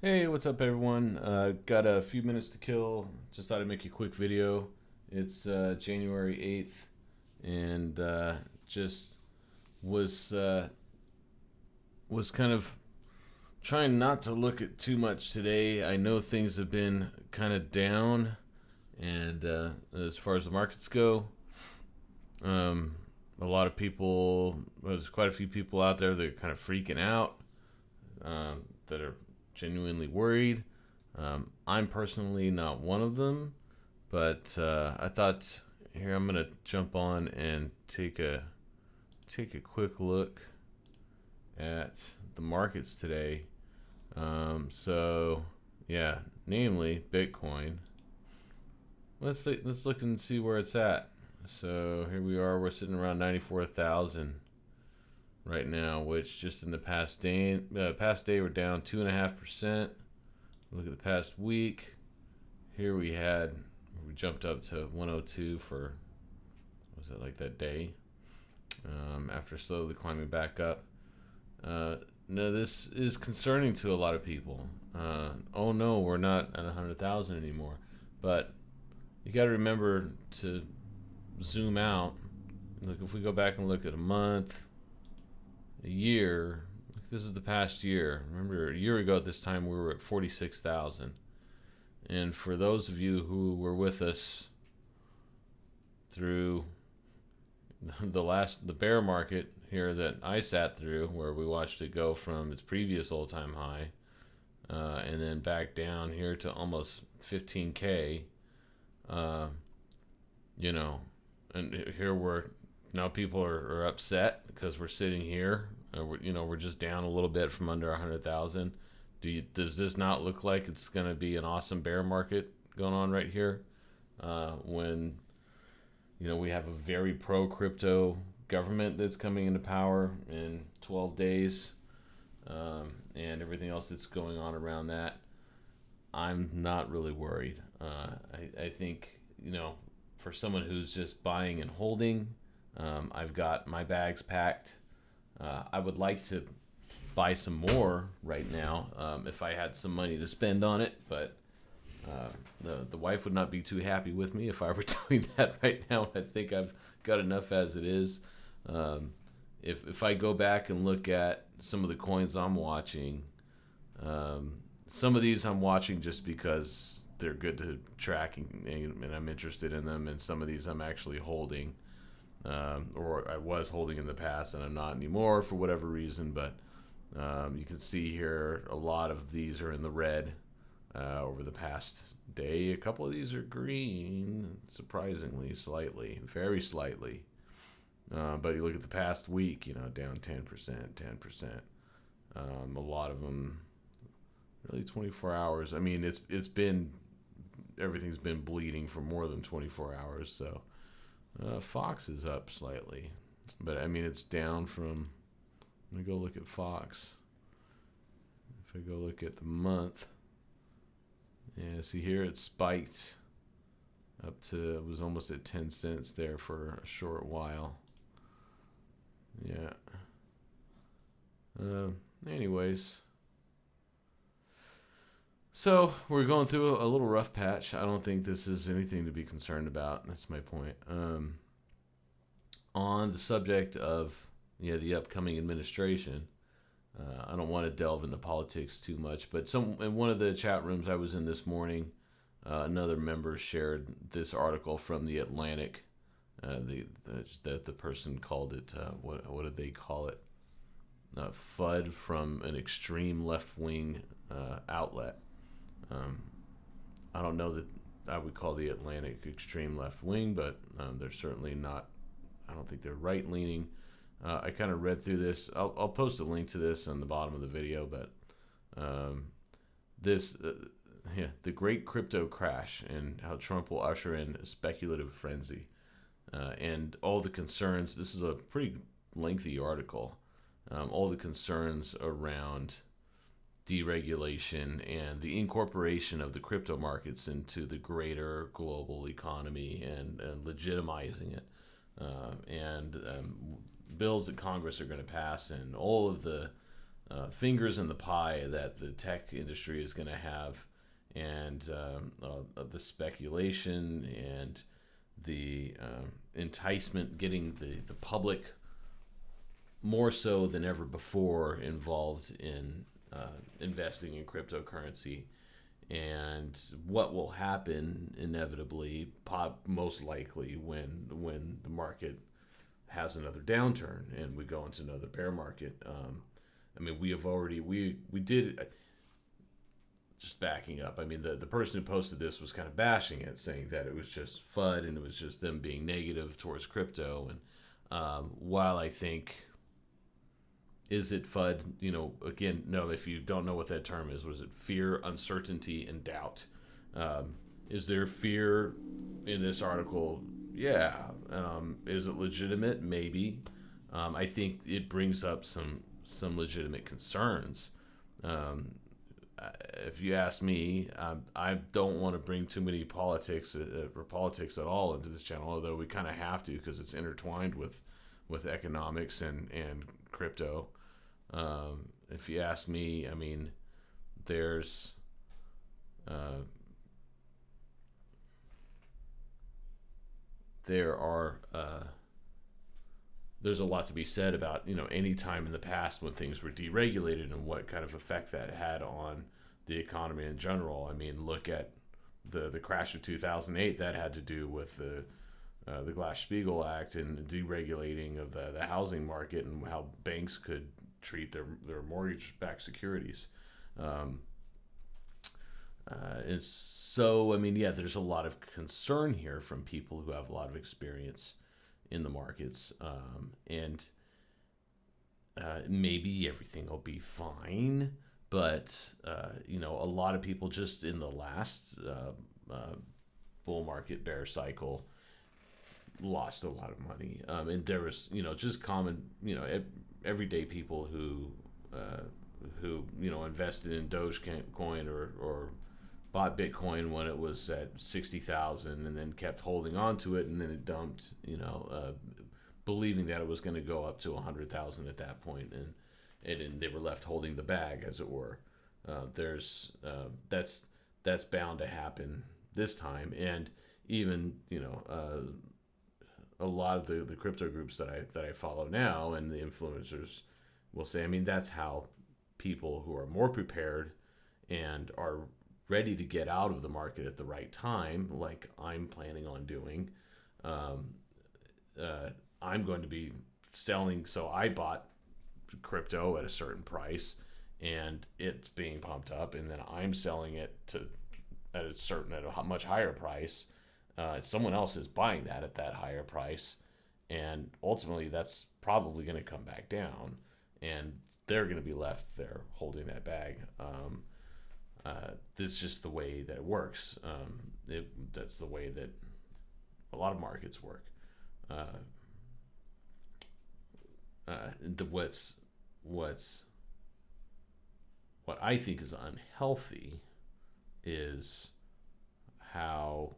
Hey, what's up, everyone? Got a few minutes to kill. Just thought I'd make a quick video. It's January 8th, and just was was kind of trying not to look at too much today. I know things have been kind of down, and as far as the markets go, um, a lot of people, there's quite a few people out there that are kind of freaking out, that are genuinely worried. I'm personally not one of them, but I thought here I'm gonna jump on and take a quick look at the markets today. So yeah, namely Bitcoin. Let's look and see where it's at. So here we are. We're sitting around 94,000 right now, which just in the past day we're down 2.5%. Look at the past week. Here we jumped up to 102 for, was it like that day? After slowly climbing back up. No, this is concerning to a lot of people. Oh no, we're not at 100,000 anymore. But you got to remember to zoom out. Look, if we go back and look at a month, a year. This is the past year. Remember, a year ago at this time we were at 46,000. And for those of you who were with us through the bear market here that I sat through, where we watched it go from its previous all-time high, and then back down here to almost 15K, uh, you know, and here we're now people are upset because we're sitting here. We're just down a little bit from under 100,000. Does this not look like it's going to be an awesome bear market going on right here? When we have a very pro crypto government that's coming into power in 12 days, and everything else that's going on around that. I'm not really worried. I think for someone who's just buying and holding, I've got my bags packed. I would like to buy some more right now, if I had some money to spend on it, but the wife would not be too happy with me if I were doing that right now. I think I've got enough as it is. If I go back and look at some of the coins I'm watching, some of these I'm watching just because they're good to track, and I'm interested in them, and some of these I'm actually holding, or I was holding in the past and I'm not anymore for whatever reason. But you can see here a lot of these are in the red over the past day. A couple of these are green, surprisingly, slightly, very slightly. But you look at the past week, down 10%, 10%. A lot of them really 24 hours. I mean, everything's been bleeding for more than 24 hours. So Fox is up slightly, but I mean it's down from. Let me go look at Fox. If I go look at the month, yeah, see here it spiked up to, it was almost at 10 cents there for a short while. Yeah. Anyways, so we're going through a little rough patch. I don't think this is anything to be concerned about. That's my point. On the subject of the upcoming administration, I don't want to delve into politics too much, but in one of the chat rooms I was in this morning, another member shared this article from the Atlantic. The person called it, what did they call it? FUD, from an extreme left wing outlet. I don't know that I would call the Atlantic extreme left wing, but they're certainly not. I don't think they're right leaning. I kind of read through this. I'll post a link to this on the bottom of the video, but the great crypto crash and how Trump will usher in a speculative frenzy, and all the concerns. This is a pretty lengthy article. All the concerns around deregulation and the incorporation of the crypto markets into the greater global economy, and legitimizing it, and bills that Congress are going to pass, and all of the fingers in the pie that the tech industry is going to have, and the speculation and the enticement, getting the public more so than ever before involved in investing in cryptocurrency. And what will happen inevitably, most likely, when the market has another downturn and we go into another bear market. I mean, we did, just backing up. I mean, the person who posted this was kind of bashing it, saying that it was just FUD and it was just them being negative towards crypto. And while I think, is it FUD? You know, again, no, if you don't know what that term is, was it fear, uncertainty, and doubt? Is there fear in this article? Yeah. Is it legitimate? Maybe. I think it brings up some legitimate concerns. If you ask me, I don't want to bring too many politics or politics at all into this channel, although we kind of have to because it's intertwined with economics and crypto. If you ask me, I mean, there's there's a lot to be said about, you know, any time in the past when things were deregulated and what kind of effect that had on the economy in general. I mean, look at the crash of 2008. That had to do with the Glass-Steagall Act and the deregulating of the housing market and how banks could treat their mortgage-backed securities. And so, I mean, yeah, there's a lot of concern here from people who have a lot of experience in the markets, and maybe everything will be fine, but you know, a lot of people just in the last bull market bear cycle lost a lot of money, and there was, you know, just common, you know, everyday people who you know, invested in Dogecoin or bought Bitcoin when it was at 60,000 and then kept holding on to it, and then it dumped, you know, believing that it was going to go up to 100,000 at that point, and they were left holding the bag, as it were. That's bound to happen this time, and even, you know, a lot of the crypto groups that I follow now and the influencers will say, I mean, that's how people who are more prepared and are ready to get out of the market at the right time, like I'm planning on doing, I'm going to be selling. So I bought crypto at a certain price and it's being pumped up, and then I'm selling it at a much higher price. Someone else is buying that at that higher price, and ultimately that's probably going to come back down, and they're going to be left there holding that bag. This is just the way that it works. That's the way that a lot of markets work. What I think is unhealthy is how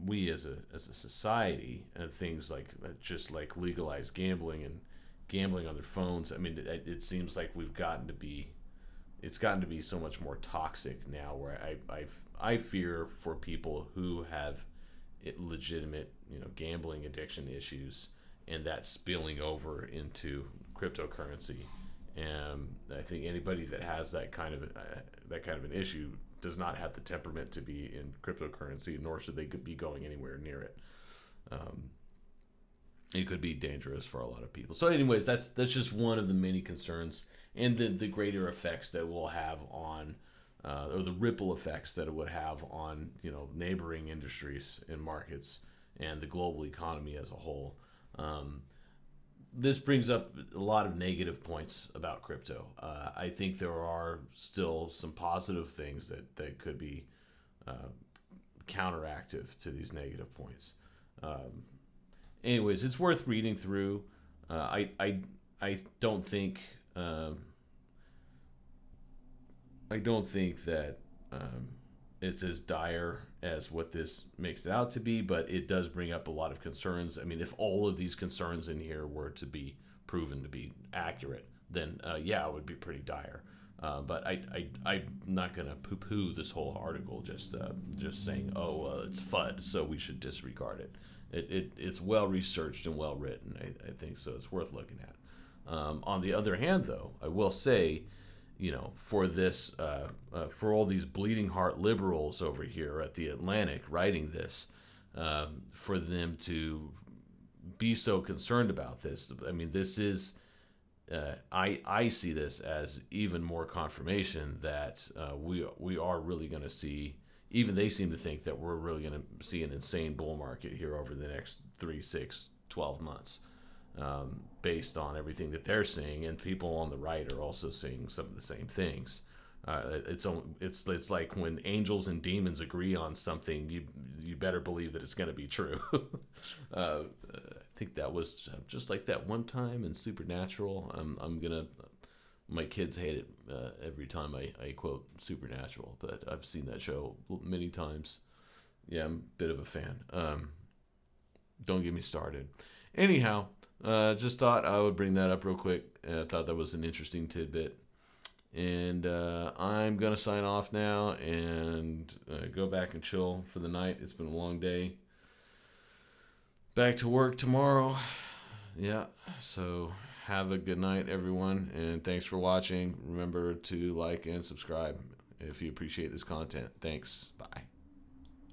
we as a society, things like just like legalized gambling and gambling on their phones. I mean, it seems like it's gotten to be so much more toxic now, where I fear for people who have legitimate, you know, gambling addiction issues, and that spilling over into cryptocurrency. And I think anybody that has that kind of an issue does not have the temperament to be in cryptocurrency, nor should they be going anywhere near it. It could be dangerous for a lot of people. So anyways, that's just one of the many concerns, and the greater effects that we'll have on, or the ripple effects that it would have on, you know, neighboring industries and markets and the global economy as a whole. This brings up a lot of negative points about crypto. I think there are still some positive things that could be counteractive to these negative points. Anyways, it's worth reading through. I don't think that it's as dire as what this makes it out to be, but it does bring up a lot of concerns. I mean, if all of these concerns in here were to be proven to be accurate, then yeah, it would be pretty dire. But I'm not going to poo-poo this whole article just saying, oh, it's FUD, so we should disregard it. It's well researched and well written, I think, so it's worth looking at. On the other hand, though, I will say, for this, for all these bleeding heart liberals over here at the Atlantic writing this, for them to be so concerned about this, I mean, this is, I see this as even more confirmation that we are really going to see. Even they seem to think that we're really going to see an insane bull market here over the next 3, 6, 12 months, based on everything that they're seeing, and people on the right are also seeing some of the same things. It's like when angels and demons agree on something, you better believe that it's going to be true. I think that was just like that one time in Supernatural. My kids hate it every time I quote Supernatural, but I've seen that show many times. Yeah, I'm a bit of a fan. Don't get me started. Anyhow, just thought I would bring that up real quick. I thought that was an interesting tidbit. And I'm going to sign off now and go back and chill for the night. It's been a long day. Back to work tomorrow. Yeah, so have a good night, everyone. And thanks for watching. Remember to like and subscribe if you appreciate this content. Thanks. Bye.